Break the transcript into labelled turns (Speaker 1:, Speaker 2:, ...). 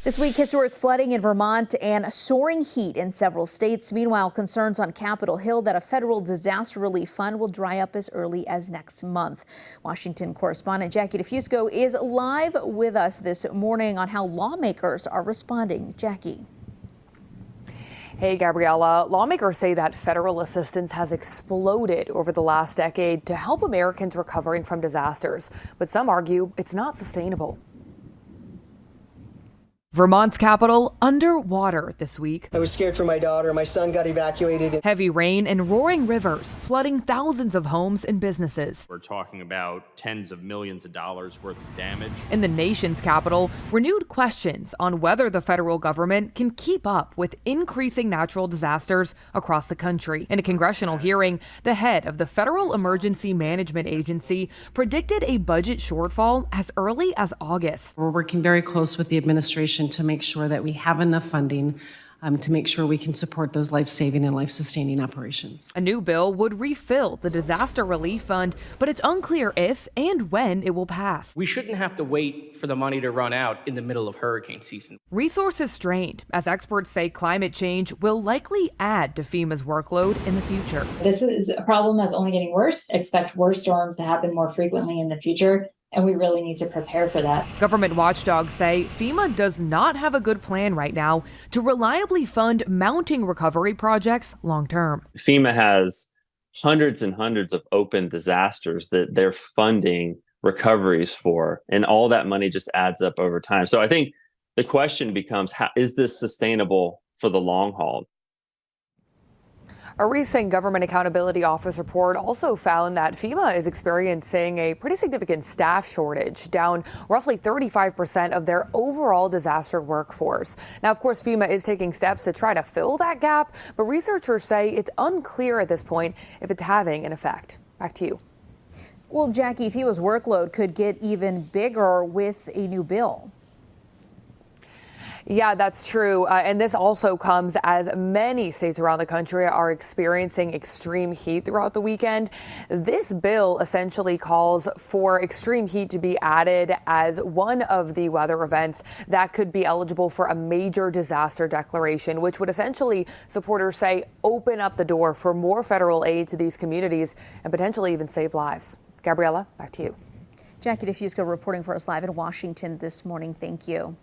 Speaker 1: This week, historic flooding in Vermont and soaring heat in several states. Meanwhile, concerns on Capitol Hill that a federal disaster relief fund will dry up as early as next month. Washington correspondent Jackie DeFusco is live with us this morning on how lawmakers are responding. Jackie.
Speaker 2: Hey, Gabriella. Lawmakers say that federal assistance has exploded over the last decade to help Americans recovering from disasters. But some argue it's not sustainable. Vermont's capital underwater this week.
Speaker 3: I was scared for my daughter. My son got evacuated.
Speaker 2: Heavy rain and roaring rivers flooding thousands of homes and businesses.
Speaker 4: We're talking about tens of millions of dollars worth of damage.
Speaker 2: In the nation's capital, renewed questions on whether the federal government can keep up with increasing natural disasters across the country. In a congressional hearing, the head of the Federal Emergency Management Agency predicted a budget shortfall as early as August.
Speaker 5: We're working very close with the administration to make sure that we have enough funding to make sure we can support those life-saving and life-sustaining operations.
Speaker 2: A new bill would refill the disaster relief fund, but it's unclear if and when it will pass.
Speaker 6: We shouldn't have to wait for the money to run out in the middle of hurricane season.
Speaker 2: Resources strained, as experts say climate change will likely add to FEMA's workload in the future.
Speaker 7: This is a problem that's only getting worse. Expect worse storms to happen more frequently in the future, and we really need to prepare for that.
Speaker 2: Government watchdogs say FEMA does not have a good plan right now to reliably fund mounting recovery projects long term.
Speaker 8: FEMA has hundreds and hundreds of open disasters that they're funding recoveries for, and all that money just adds up over time. So I think the question becomes, is this sustainable for the long haul?
Speaker 2: A recent Government Accountability Office report also found that FEMA is experiencing a pretty significant staff shortage, down roughly 35% of their overall disaster workforce. Now, of course, FEMA is taking steps to try to fill that gap, but researchers say it's unclear at this point if it's having an effect. Back to you.
Speaker 1: Well, Jackie, FEMA's workload could get even bigger with a new bill.
Speaker 2: Yeah, that's true. And this also comes as many states around the country are experiencing extreme heat throughout the weekend. This bill essentially calls for extreme heat to be added as one of the weather events that could be eligible for a major disaster declaration, which would essentially, supporters say, open up the door for more federal aid to these communities and potentially even save lives. Gabriella, back to you.
Speaker 1: Jackie DeFusco reporting for us live in Washington this morning. Thank you.